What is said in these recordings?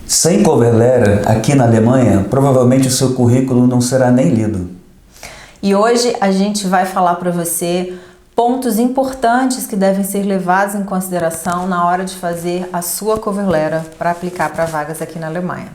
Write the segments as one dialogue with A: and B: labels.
A: Sem cover letter, aqui na Alemanha, provavelmente o seu currículo não será nem lido.
B: E hoje a gente vai falar para você pontos importantes que devem ser levados em consideração na hora de fazer a sua cover letter para aplicar para vagas aqui na Alemanha.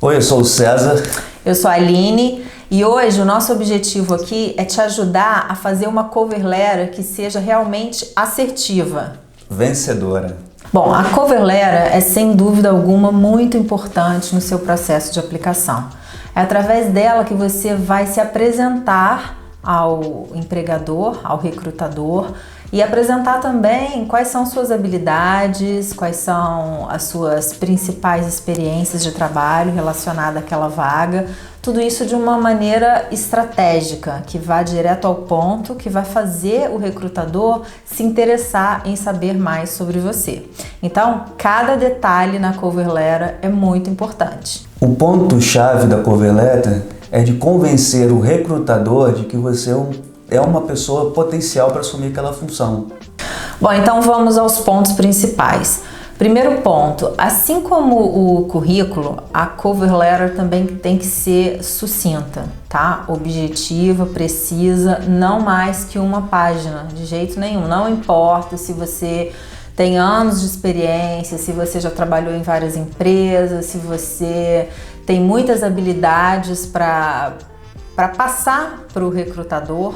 A: Oi, eu sou o César.
B: Eu sou a Aline e hoje o nosso objetivo aqui é te ajudar a fazer uma cover letter que seja realmente assertiva.
A: Vencedora.
B: Bom, a cover letter é sem dúvida alguma muito importante no seu processo de aplicação. É através dela que você vai se apresentar ao empregador, ao recrutador, e apresentar também quais são suas habilidades, quais são as suas principais experiências de trabalho relacionadas àquela vaga. Tudo isso de uma maneira estratégica, que vá direto ao ponto, que vai fazer o recrutador se interessar em saber mais sobre você. Então, cada detalhe na cover letter é muito importante.
A: O ponto-chave da cover letter é de convencer o recrutador de que você é uma pessoa potencial para assumir aquela função.
B: Bom, então vamos aos pontos principais. Primeiro ponto, assim como o currículo, a cover letter também tem que ser sucinta, tá? Objetiva, precisa, não mais que uma página, de jeito nenhum. Não importa se você tem anos de experiência, se você já trabalhou em várias empresas, se você tem muitas habilidades para passar para o recrutador,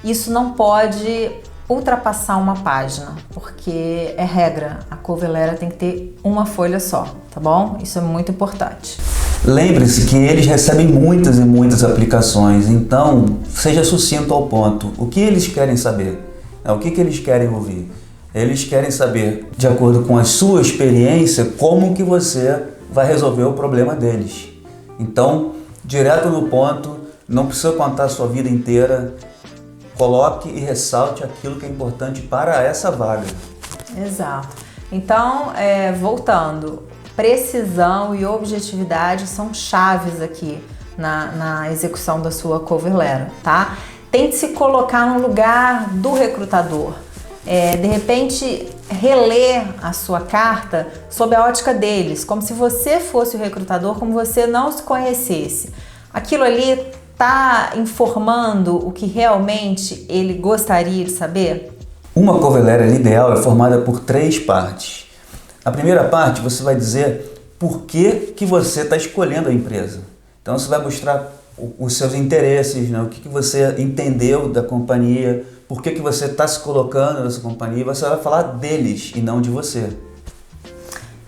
B: isso não pode ultrapassar uma página, porque é regra, a cover letter tem que ter uma folha só, tá bom? Isso é muito importante.
A: Lembre-se que eles recebem muitas e muitas aplicações, então seja sucinto ao ponto. O que eles querem saber? O que eles querem ouvir? Eles querem saber, de acordo com a sua experiência, como que você vai resolver o problema deles. Então, direto no ponto, não precisa contar a sua vida inteira. Coloque e ressalte aquilo que é importante para essa vaga.
B: Exato. Então, voltando, precisão e objetividade são chaves aqui na execução da sua cover letter, tá? Tente se colocar no lugar do recrutador. De repente, reler a sua carta sob a ótica deles, como se você fosse o recrutador, como você não se conhecesse. Aquilo ali está informando o que realmente ele gostaria de saber?
A: Uma cover letter ideal é formada por 3 partes. A primeira parte você vai dizer por que você está escolhendo a empresa. Então você vai mostrar os seus interesses, né? O que você entendeu da companhia, por que você está se colocando nessa companhia. Você vai falar deles e não de você.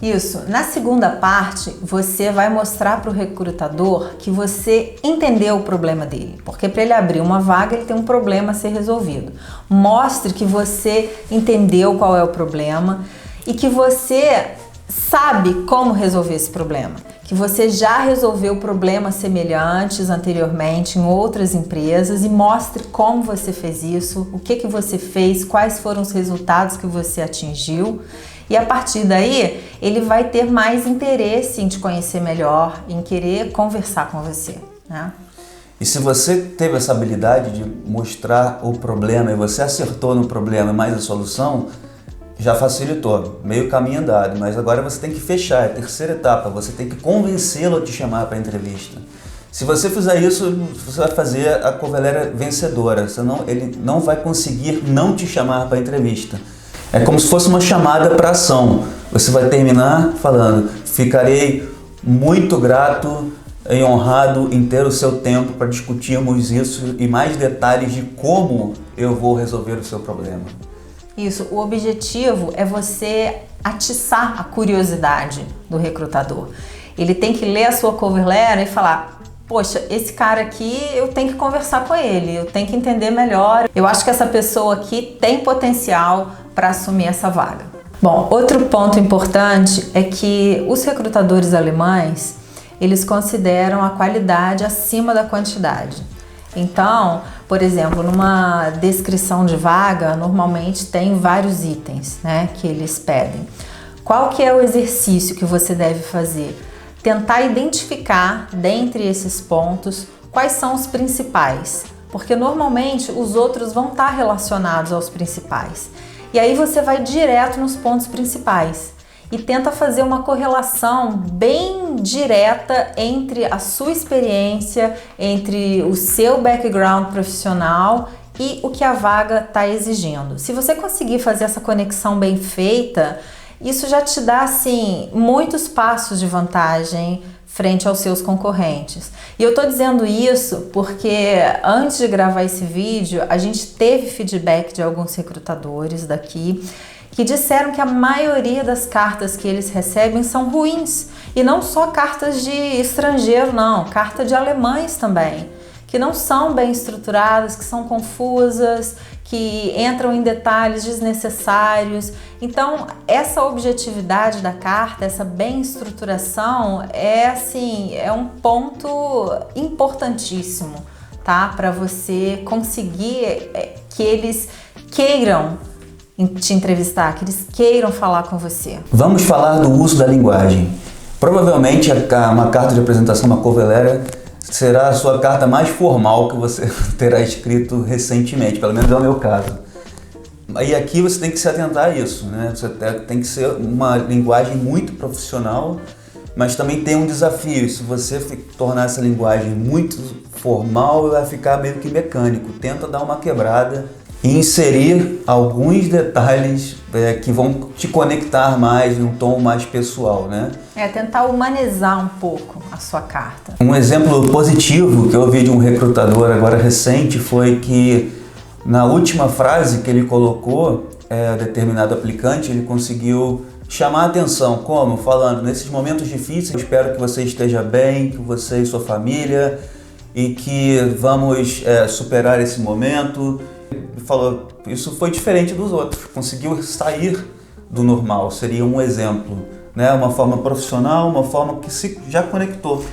B: Isso. Na segunda parte, você vai mostrar para o recrutador que você entendeu o problema dele, porque para ele abrir uma vaga, ele tem um problema a ser resolvido. Mostre que você entendeu qual é o problema e que você sabe como resolver esse problema, que você já resolveu problemas semelhantes anteriormente em outras empresas e mostre como você fez isso, o que você fez, quais foram os resultados que você atingiu. E a partir daí, ele vai ter mais interesse em te conhecer melhor, em querer conversar com você, né?
A: E se você teve essa habilidade de mostrar o problema e você acertou no problema mais a solução, já facilitou, meio caminho andado. Mas agora você tem que fechar, é a terceira etapa, você tem que convencê-lo a te chamar para a entrevista. Se você fizer isso, você vai fazer a cover letter vencedora, senão ele não vai conseguir não te chamar para a entrevista. É como se fosse uma chamada para ação. Você vai terminar falando: ficarei muito grato e honrado em ter o seu tempo para discutirmos isso e mais detalhes de como eu vou resolver o seu problema.
B: Isso, o objetivo é você atiçar a curiosidade do recrutador. Ele tem que ler a sua cover letter e falar: poxa, esse cara aqui, eu tenho que conversar com ele, eu tenho que entender melhor. Eu acho que essa pessoa aqui tem potencial para assumir essa vaga. Bom, outro ponto importante é que os recrutadores alemães, eles consideram a qualidade acima da quantidade. Então, por exemplo, numa descrição de vaga, normalmente tem vários itens, né, que eles pedem. Qual que é o exercício que você deve fazer? tentar identificar dentre esses pontos quais são os principais, porque normalmente os outros vão estar relacionados aos principais. E aí você vai direto nos pontos principais e tenta fazer uma correlação bem direta entre a sua experiência, entre o seu background profissional e o que a vaga está exigindo. Se você conseguir fazer essa conexão bem feita, isso já te dá, assim, muitos passos de vantagem frente aos seus concorrentes. E eu tô dizendo isso porque antes de gravar esse vídeo, a gente teve feedback de alguns recrutadores daqui que disseram que a maioria das cartas que eles recebem são ruins. E não só cartas de estrangeiro, não, carta de alemães também, que não são bem estruturadas, que são confusas, que entram em detalhes desnecessários. Então, essa objetividade da carta, essa bem estruturação é um ponto importantíssimo, tá? Para você conseguir que eles queiram te entrevistar, que eles queiram falar com você.
A: Vamos falar do uso da linguagem. Provavelmente uma carta de apresentação, uma cover letter, será a sua carta mais formal que você terá escrito recentemente, pelo menos é o meu caso. E aqui você tem que se atentar a isso, né? Você tem que ser uma linguagem muito profissional, mas também tem um desafio. Se você tornar essa linguagem muito formal, vai ficar meio que mecânico. Tenta dar uma quebrada e inserir alguns detalhes que vão te conectar mais em um tom mais pessoal, né?
B: Tentar humanizar um pouco a sua carta.
A: Um exemplo positivo que eu ouvi de um recrutador agora recente foi que na última frase que ele colocou, determinado aplicante, ele conseguiu chamar a atenção, como? Falando, nesses momentos difíceis, eu espero que você esteja bem, que você e sua família, e que vamos superar esse momento. Ele falou, isso foi diferente dos outros, conseguiu sair do normal, seria um exemplo, né? Uma forma profissional, uma forma que se já conectou.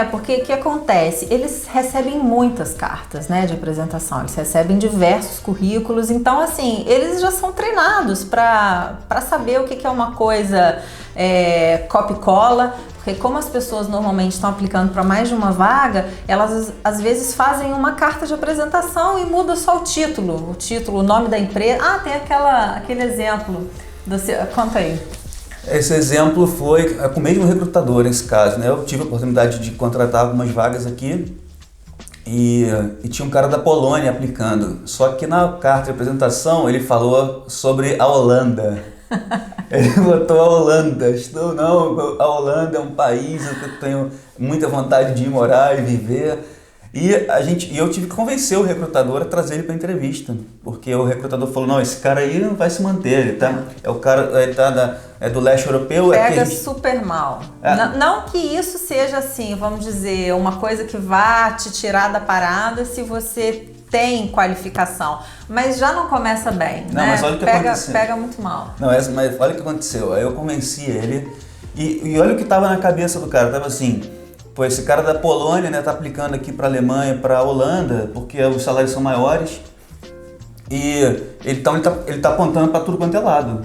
B: Porque o que acontece? Eles recebem muitas cartas, né, de apresentação, eles recebem diversos currículos, então assim, eles já são treinados para saber o que é uma coisa copy cola, porque como as pessoas normalmente estão aplicando para mais de uma vaga, elas às vezes fazem uma carta de apresentação e muda só o título, o nome da empresa. Tem aquele exemplo, conta aí.
A: Esse exemplo foi com o mesmo recrutador, nesse caso, né? Eu tive a oportunidade de contratar algumas vagas aqui e tinha um cara da Polônia aplicando. Só que na carta de apresentação ele falou sobre a Holanda. Ele botou a Holanda. A Holanda é um país que eu tenho muita vontade de ir morar e viver. E eu tive que convencer o recrutador a trazer ele para entrevista, porque o recrutador falou, não, esse cara aí não vai se manter, é do leste europeu.
B: Pega super mal. Não que isso seja assim, vamos dizer, uma coisa que vá te tirar da parada se você tem qualificação, mas já não começa bem,
A: não,
B: né?
A: Mas olha o que aconteceu.
B: Pega muito mal.
A: Mas olha o que aconteceu, aí eu convenci ele e olha o que estava na cabeça do cara, estava assim, pô, esse cara da Polônia, né, tá aplicando aqui para a Alemanha, para a Holanda, porque os salários são maiores e ele tá apontando para tudo quanto é lado,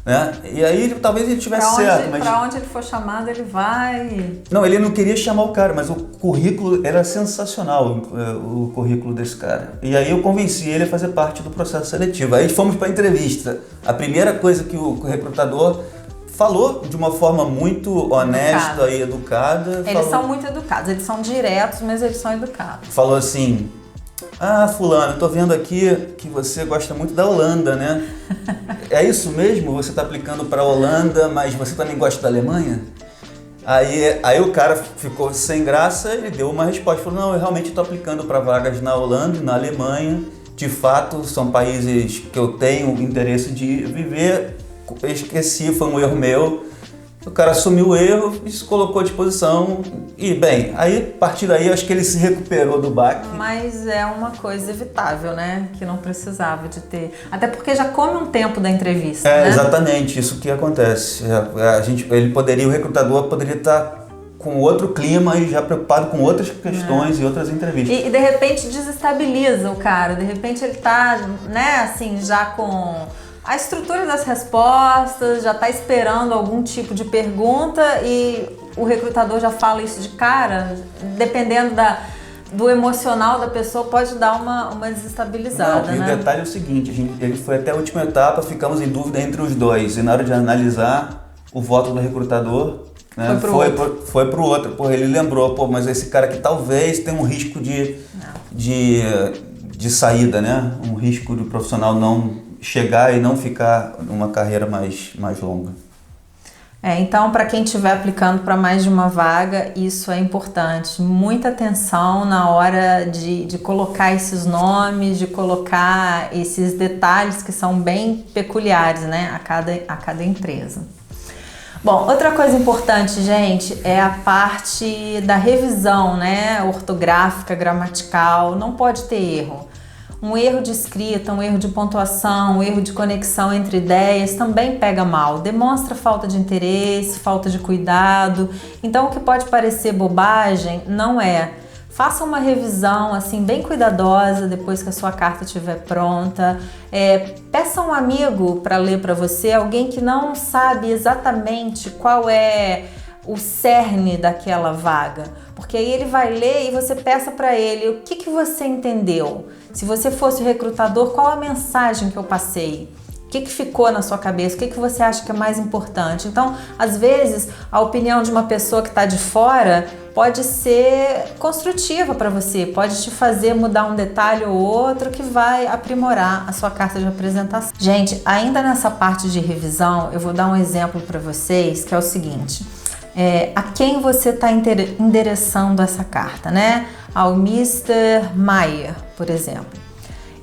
A: né? E aí talvez ele tivesse certo, mas
B: para onde ele for chamado ele vai.
A: Não, ele não queria chamar o cara, mas o currículo era sensacional, o currículo desse cara. E aí eu convenci ele a fazer parte do processo seletivo. Aí fomos para a entrevista. A primeira coisa que o recrutador falou de uma forma muito honesta e educada.
B: Eles são muito educados, eles são diretos, mas eles são educados.
A: Falou assim, fulano, tô vendo aqui que você gosta muito da Holanda, né? É isso mesmo? Você tá aplicando para a Holanda, mas você também gosta da Alemanha? Aí o cara ficou sem graça, ele deu uma resposta, falou, não, eu realmente tô aplicando para vagas na Holanda e na Alemanha, de fato são países que eu tenho interesse de viver. Eu esqueci, foi um erro meu. O cara assumiu o erro e se colocou à disposição. E bem, aí a partir daí acho que ele se recuperou do baque.
B: Mas é uma coisa evitável, né? Que não precisava de ter. Até porque já come um tempo da entrevista. Né?
A: Exatamente, isso que acontece. O recrutador poderia estar com outro clima e já preocupado com outras questões e outras entrevistas.
B: E de repente desestabiliza o cara. De repente ele tá, né, assim, já com a estrutura das respostas, já está esperando algum tipo de pergunta e o recrutador já fala isso de cara, dependendo do emocional da pessoa, pode dar uma desestabilizada.
A: Não, e o detalhe é o seguinte, ele foi até a última etapa, ficamos em dúvida entre os dois, e na hora de analisar o voto do recrutador, né, foi pro outro. Pô, ele lembrou, mas esse cara aqui talvez tenha um risco de saída, né? Um risco do profissional não chegar e não ficar numa carreira mais longa.
B: Então, para quem estiver aplicando para mais de uma vaga, isso é importante. Muita atenção na hora de colocar esses nomes, de colocar esses detalhes que são bem peculiares, né, a cada empresa. Bom, outra coisa importante, gente, é a parte da revisão, né, ortográfica, gramatical. Não pode ter erro. Um erro de escrita, um erro de pontuação, um erro de conexão entre ideias também pega mal. Demonstra falta de interesse, falta de cuidado. Então, o que pode parecer bobagem, não é. Faça uma revisão assim bem cuidadosa depois que a sua carta estiver pronta. Peça um amigo para ler para você, alguém que não sabe exatamente qual é o cerne daquela vaga, porque aí ele vai ler e você peça para ele o que você entendeu. Se você fosse o recrutador, qual a mensagem que eu passei? O que ficou na sua cabeça? O que você acha que é mais importante? Então, às vezes, a opinião de uma pessoa que está de fora pode ser construtiva para você, pode te fazer mudar um detalhe ou outro que vai aprimorar a sua carta de apresentação. Gente, ainda nessa parte de revisão, eu vou dar um exemplo para vocês, que é o seguinte. A quem você está endereçando essa carta, né? Ao Mr. Mayer, por exemplo.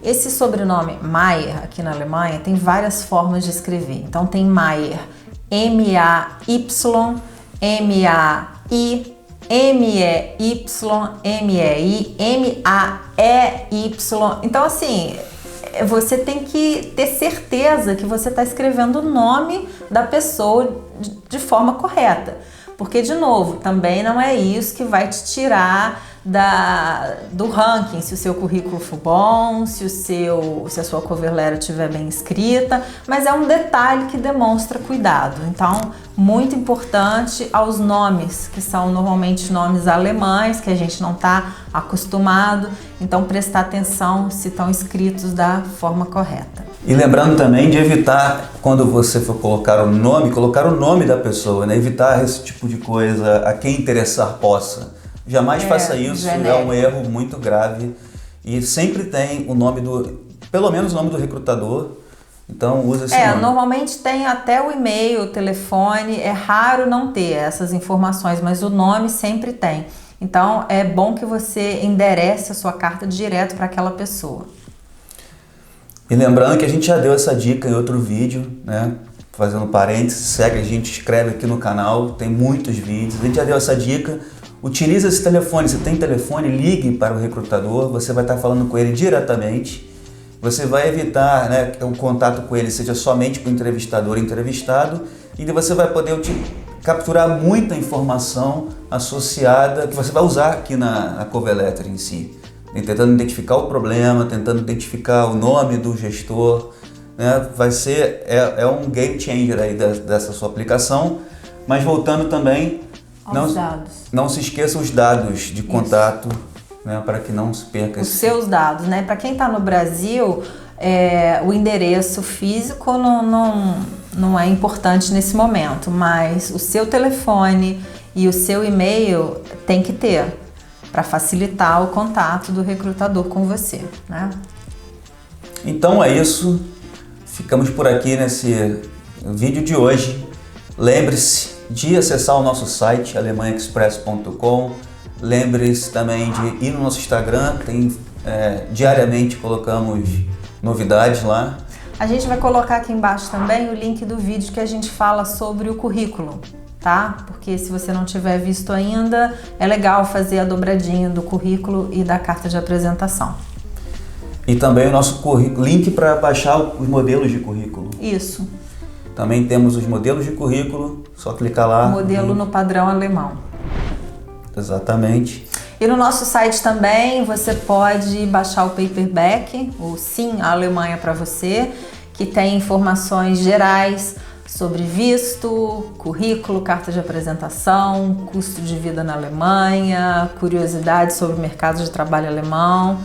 B: Esse sobrenome Mayer, aqui na Alemanha, tem várias formas de escrever. Então tem Mayer, M-A-Y, M-A-I, M-E-Y, M-E-I, M-A-E-Y. Então assim, você tem que ter certeza que você está escrevendo o nome da pessoa de forma correta. Porque, de novo, também não é isso que vai te tirar do ranking, se o seu currículo for bom, se a sua cover letter estiver bem escrita, mas é um detalhe que demonstra cuidado. Então, muito importante aos nomes, que são normalmente nomes alemães, que a gente não está acostumado, então prestar atenção se estão escritos da forma correta.
A: E lembrando também de evitar, quando você for colocar o nome da pessoa, né? Evitar esse tipo de coisa, a quem interessar possa. Jamais faça isso, é um erro muito grave. E sempre tem o nome pelo menos o nome do recrutador, então usa esse nome.
B: Normalmente tem até o e-mail, o telefone, é raro não ter essas informações, mas o nome sempre tem. Então é bom que você enderece a sua carta direto para aquela pessoa.
A: E lembrando que a gente já deu essa dica em outro vídeo, né? Fazendo parênteses, segue a gente, inscreve aqui no canal, tem muitos vídeos. A gente já deu essa dica. Utilize esse telefone, se tem telefone, ligue para o recrutador, você vai estar falando com ele diretamente. Você vai evitar, né, que o contato com ele seja somente com o entrevistador e entrevistado, e você vai poder capturar muita informação associada que você vai usar aqui na cover letter em si. Tentando identificar o problema, tentando identificar o nome do gestor, né? Vai ser um game changer aí dessa sua aplicação, mas voltando também, não se esqueça os dados de contato, né? Para que não se perca
B: os seus dados, né? Para quem está no Brasil, o endereço físico não é importante nesse momento, mas o seu telefone e o seu e-mail tem que ter, para facilitar o contato do recrutador com você, né?
A: Então é isso, ficamos por aqui nesse vídeo de hoje. Lembre-se de acessar o nosso site alemanhaexpress.com. Lembre-se também de ir no nosso Instagram, diariamente colocamos novidades lá.
B: A gente vai colocar aqui embaixo também o link do vídeo que a gente fala sobre o currículo, tá? Porque se você não tiver visto ainda, é legal fazer a dobradinha do currículo e da carta de apresentação.
A: E também o nosso link para baixar os modelos de currículo.
B: Isso.
A: Também temos os modelos de currículo, só clicar lá.
B: Modelo no padrão alemão.
A: Exatamente.
B: E no nosso site também você pode baixar o paperback, o Sim, a Alemanha para você, que tem informações gerais sobre visto, currículo, carta de apresentação, custo de vida na Alemanha, curiosidades sobre o mercado de trabalho alemão.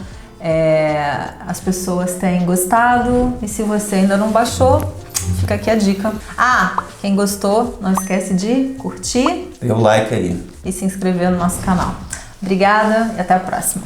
B: As pessoas têm gostado e se você ainda não baixou, fica aqui a dica. Quem gostou, não esquece de curtir,
A: dê o like aí
B: e se inscrever no nosso canal. Obrigada e até a próxima.